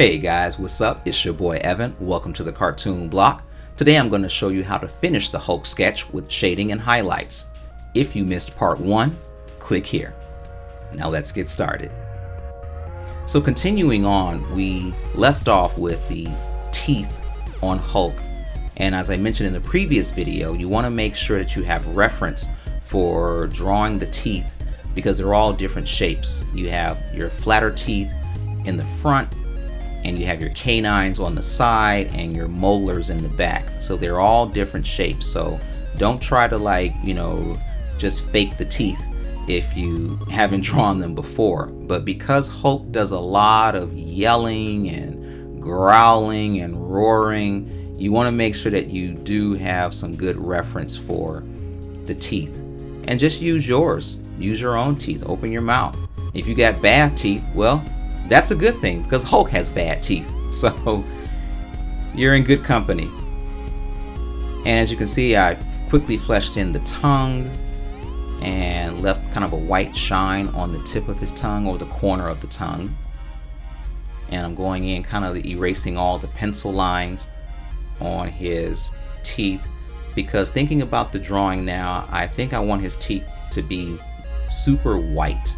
Hey guys, what's up? It's your boy Evan. Welcome to the Cartoon Block. Today I'm going to show you how to finish the Hulk sketch with shading and highlights. If you missed part 1, click here. Now let's get started. So continuing on, we left off with the teeth on Hulk. And as I mentioned in the previous video, you want to make sure that you have reference for drawing the teeth because they're all different shapes. You have your flatter teeth in the front, and you have your canines on the side and your molars in the back. So they're all different shapes. So don't try to just fake the teeth if you haven't drawn them before. But because Hulk does a lot of yelling and growling and roaring, you want to make sure that you do have some good reference for the teeth. And just use yours. Use your own teeth. Open your mouth. If you got bad teeth, well, that's a good thing because Hulk has bad teeth. So you're in good company. And as you can see, I quickly fleshed in the tongue and left kind of a white shine on the tip of his tongue or the corner of the tongue. And I'm going in kind of erasing all the pencil lines on his teeth because thinking about the drawing now, I think I want his teeth to be super white.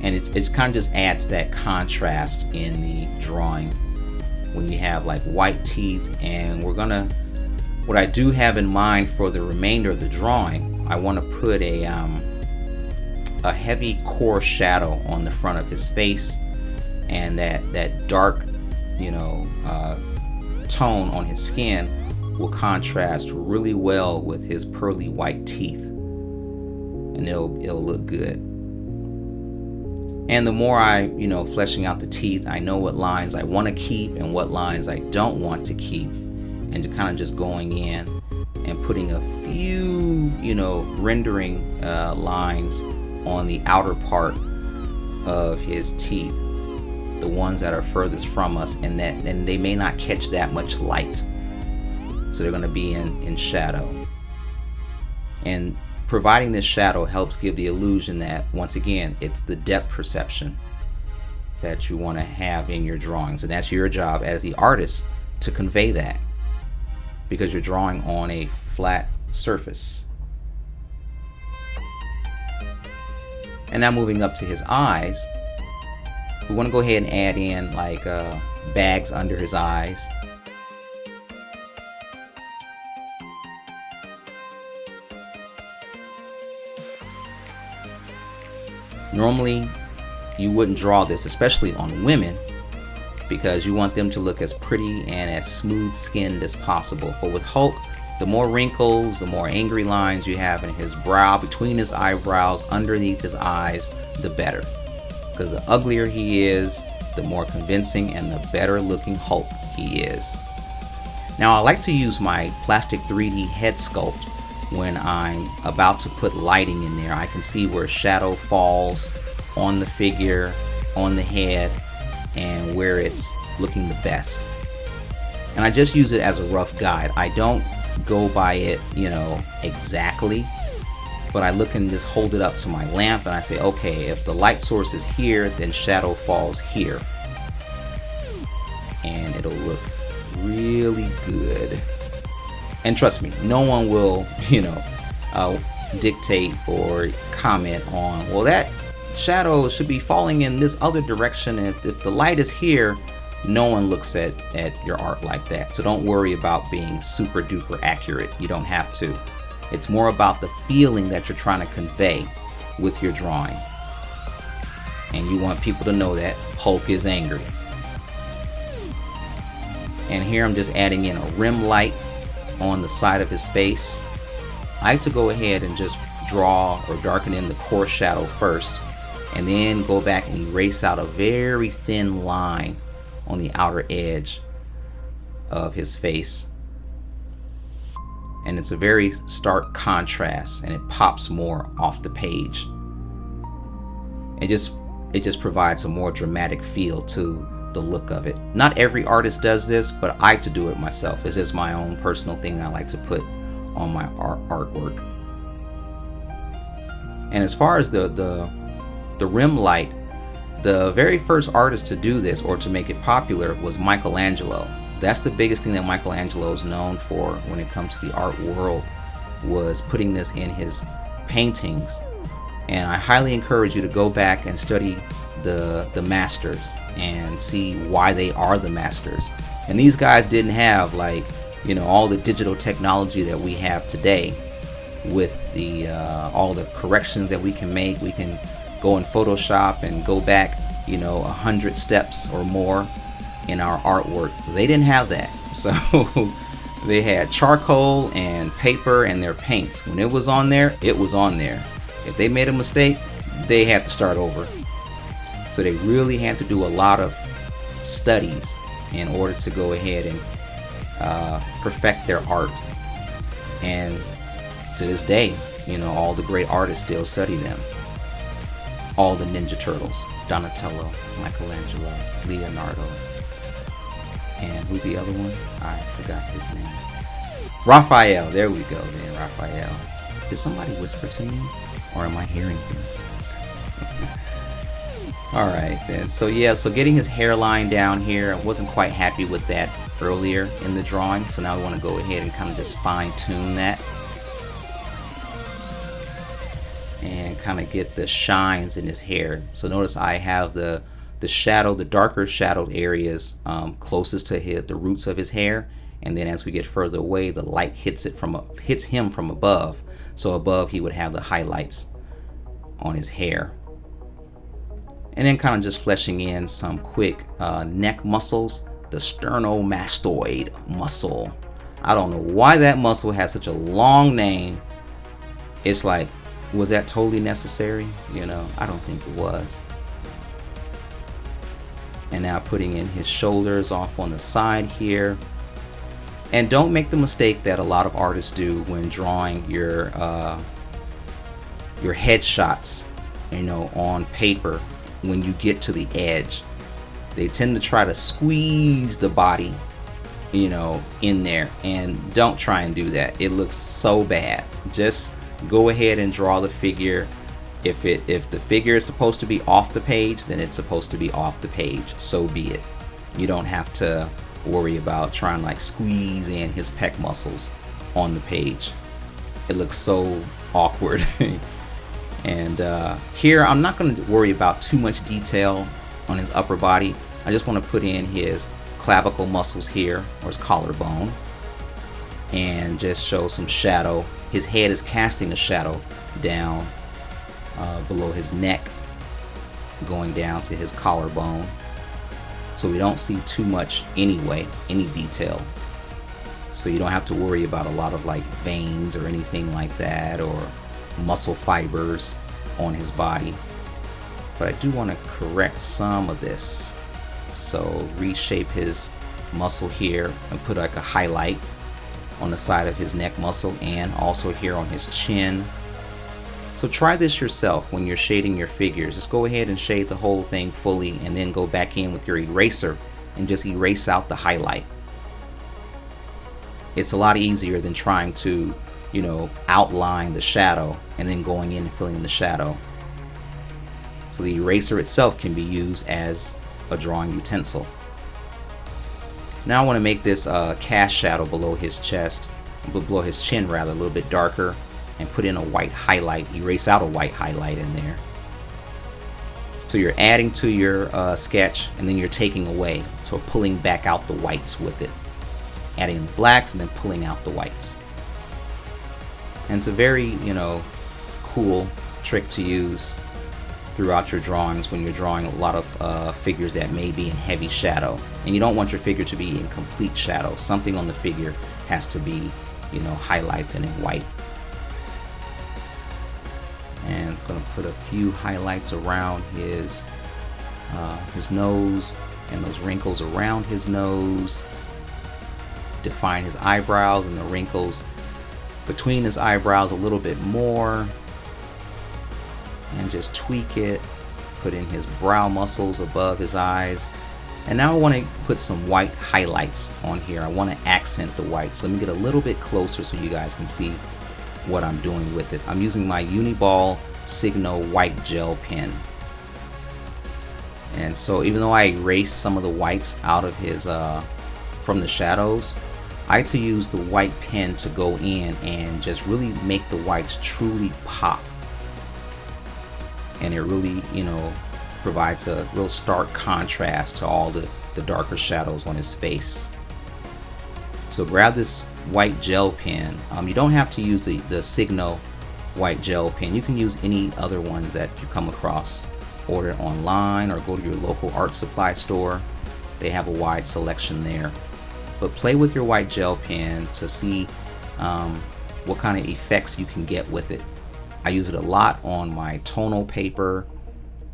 And it kind of just adds that contrast in the drawing when you have like white teeth. And what I do have in mind for the remainder of the drawing, I want to put a heavy core shadow on the front of his face, and that dark tone on his skin will contrast really well with his pearly white teeth, and it'll look good. And the more I fleshing out the teeth, I know what lines I want to keep and what lines I don't want to keep, and to kind of just going in and putting a few rendering lines on the outer part of his teeth, the ones that are furthest from us, and they may not catch that much light, so they're going to be in shadow. And providing this shadow helps give the illusion that, once again, it's the depth perception that you want to have in your drawings, and that's your job as the artist to convey that, because you're drawing on a flat surface. And now moving up to his eyes, we want to go ahead and add in bags under his eyes. Normally, you wouldn't draw this, especially on women, because you want them to look as pretty and as smooth-skinned as possible. But with Hulk, the more wrinkles, the more angry lines you have in his brow, between his eyebrows, underneath his eyes, the better. Because the uglier he is, the more convincing and the better looking Hulk he is. Now, I like to use my plastic 3D head sculpt when I'm about to put lighting in there. I can see where shadow falls on the figure, on the head, and where it's looking the best. And I just use it as a rough guide. I don't go by it, exactly, but I look and just hold it up to my lamp and I say, okay, if the light source is here, then shadow falls here. And it'll look really good. And trust me, no one will, dictate or comment on, well, that shadow should be falling in this other direction. If the light is here, no one looks at your art like that. So don't worry about being super duper accurate. You don't have to. It's more about the feeling that you're trying to convey with your drawing. And you want people to know that Hulk is angry. And here I'm just adding in a rim light on the side of his face. I like to go ahead and just draw or darken in the core shadow first, and then go back and erase out a very thin line on the outer edge of his face. And it's a very stark contrast, and it pops more off the page. It just provides a more dramatic feel to the look of it. Not every artist does this, but I like to do it myself. It's just my own personal thing that I like to put on my artwork. And as far as the rim light, The very first artist to do this or to make it popular was Michelangelo. That's the biggest thing that Michelangelo is known for when it comes to the art world, was putting this in his paintings. And I highly encourage you to go back and study the masters and see why they are the masters. And these guys didn't have, like, you know, all the digital technology that we have today with the all the corrections that we can make. We can go in Photoshop and go back, you know, 100 steps or more in our artwork. They didn't have that. So they had charcoal and paper and their paints. When it was on there, it was on there. If they made a mistake, they had to start over. So they really had to do a lot of studies in order to go ahead and perfect their art. And to this day, you know, all the great artists still study them. All the Ninja Turtles, Donatello, Michelangelo, Leonardo, and who's the other one? I forgot his name. Raphael, there we go, man, Raphael. Did somebody whisper to me? Or am I hearing things? Alright then, so yeah, so getting his hairline down here, I wasn't quite happy with that earlier in the drawing, so now I want to go ahead and kind of just fine tune that. And kind of get the shines in his hair. So notice I have the shadow, the darker shadowed areas closest to the roots of his hair, and then as we get further away, the light hits him from above. So above he would have the highlights on his hair. And then kind of just fleshing in some quick neck muscles, the sternomastoid muscle. I don't know why that muscle has such a long name. It's like, was that totally necessary? You know, I don't think it was. And now putting in his shoulders off on the side here. And don't make the mistake that a lot of artists do when drawing your headshots, you know, on paper. When you get to the edge, they tend to try to squeeze the body, you know, in there, and don't try and do that. It looks so bad. Just go ahead and draw the figure. If the figure is supposed to be off the page, then it's supposed to be off the page. So be it. You don't have to worry about trying to like squeeze in his pec muscles on the page. It looks so awkward. And here I'm not going to worry about too much detail on his upper body. I just want to put in his clavicle muscles here, or his collarbone, and just show some shadow. His head is casting a shadow down below his neck, going down to his collarbone, so we don't see too much anyway, any detail. So you don't have to worry about a lot of like veins or anything like that, or muscle fibers on his body. But I do want to correct some of this. So reshape his muscle here and put like a highlight on the side of his neck muscle, and also here on his chin. So try this yourself when you're shading your figures. Just go ahead and shade the whole thing fully, and then go back in with your eraser and just erase out the highlight. It's a lot easier than trying to, you know, outline the shadow and then going in and filling in the shadow. So the eraser itself can be used as a drawing utensil. Now I want to make this cast shadow below his chest, below his chin rather, a little bit darker, and put in a white highlight, erase out a white highlight in there. So you're adding to your sketch, and then you're taking away, so pulling back out the whites with it. Adding the blacks and then pulling out the whites. And it's a very, you know, cool trick to use throughout your drawings when you're drawing a lot of figures that may be in heavy shadow. And you don't want your figure to be in complete shadow. Something on the figure has to be, you know, highlights and in white. And I'm going to put a few highlights around his nose and those wrinkles around his nose. Define his eyebrows and the wrinkles between his eyebrows a little bit more, and just tweak it. Put in his brow muscles above his eyes. And now I want to put some white highlights on here. I want to accent the white. So let me get a little bit closer so you guys can see what I'm doing with it. I'm using my Uniball Signo white gel pen. And so even though I erased some of the whites out of his from the shadows, I like to use the white pen to go in and just really make the whites truly pop. And it really, provides a real stark contrast to all the darker shadows on his face. So grab this white gel pen. You don't have to use the Signo white gel pen. You can use any other ones that you come across. Order it online or go to your local art supply store. They have a wide selection there. But play with your white gel pen to see what kind of effects you can get with it. I use it a lot on my tonal paper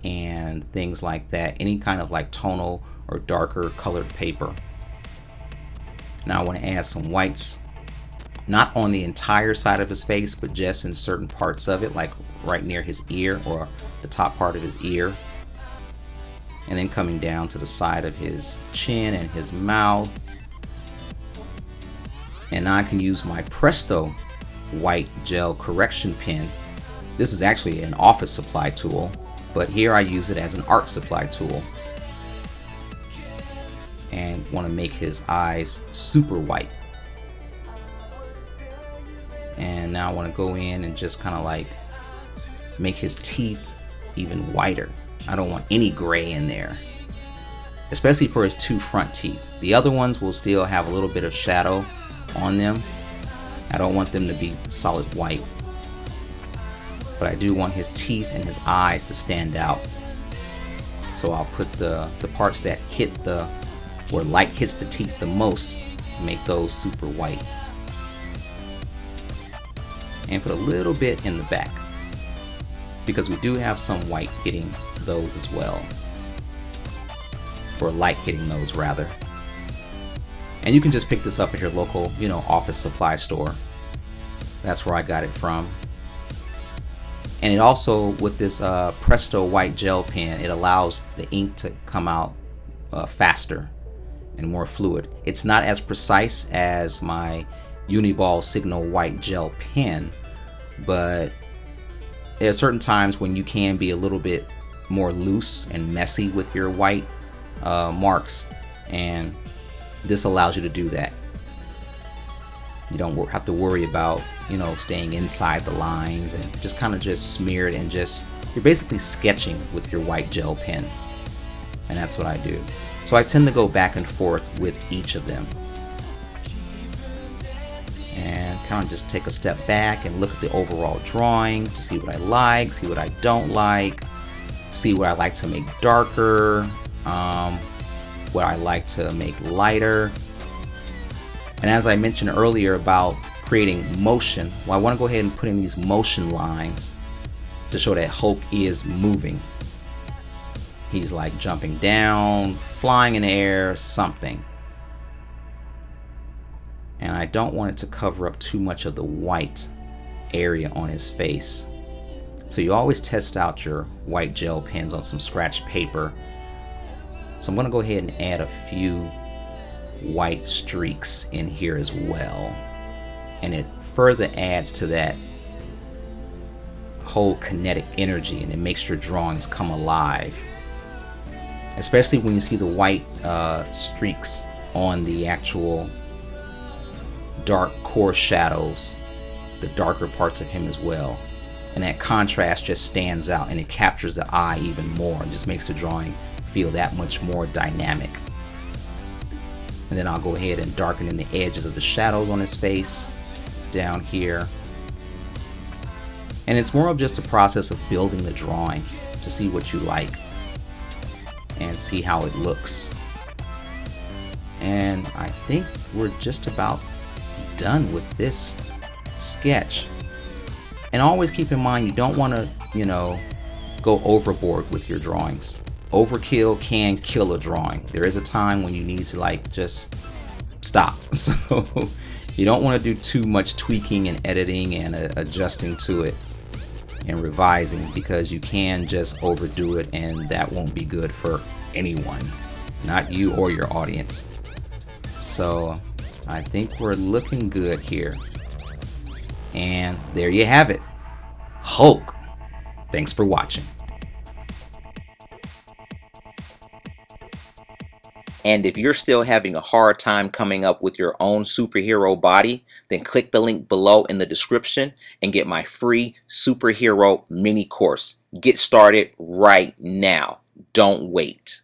and things like that. Any kind of like tonal or darker colored paper. Now I want to add some whites, not on the entire side of his face, but just in certain parts of it, like right near his ear or the top part of his ear. And then coming down to the side of his chin and his mouth. And now I can use my Presto white gel correction pen. This is actually an office supply tool, but here I use it as an art supply tool. And want to make his eyes super white. And now I want to go in and just kind of like make his teeth even whiter. I don't want any gray in there, especially for his two front teeth. The other ones will still have a little bit of shadow on them. I don't want them to be solid white, but I do want his teeth and his eyes to stand out. So I'll put the parts that hit where light hits the teeth the most, make those super white. And put a little bit in the back, because we do have some white hitting those as well, or light hitting those rather. And you can just pick this up at your local, office supply store. That's where I got it from. And it also, with this Presto white gel pen, it allows the ink to come out faster and more fluid. It's not as precise as my Uniball Signo white gel pen, but there are certain times when you can be a little bit more loose and messy with your white marks, and this allows you to do that. You don't have to worry about staying inside the lines, and just kind of just smear it, and you're basically sketching with your white gel pen. And that's what I do. So I tend to go back and forth with each of them, and kind of just take a step back and look at the overall drawing to see what I like, see what I don't like, see what I like to make darker, what I like to make lighter. And as I mentioned earlier about creating motion, well, I want to go ahead and put in these motion lines to show that Hulk is moving. He's like jumping down, flying in the air, something. And I don't want it to cover up too much of the white area on his face. So you always test out your white gel pens on some scratch paper. So I'm going to go ahead and add a few white streaks in here as well. And it further adds to that whole kinetic energy, and it makes your drawings come alive. Especially when you see the white streaks on the actual dark core shadows, the darker parts of him as well. And that contrast just stands out, and it captures the eye even more, and just makes the drawing feel that much more dynamic. And then I'll go ahead and darken in the edges of the shadows on his face down here. And it's more of just a process of building the drawing to see what you like and see how it looks. And I think we're just about done with this sketch. And always keep in mind, you don't want to, go overboard with your drawings. Overkill can kill a drawing. There is a time when you need to just stop. So you don't want to do too much tweaking and editing and adjusting to it and revising, because you can just overdo it, and that won't be good for anyone, not you or your audience. So I think we're looking good here. And there you have it, Hulk. Thanks for watching. And if you're still having a hard time coming up with your own superhero body, then click the link below in the description and get my free superhero mini course. Get started right now. Don't wait.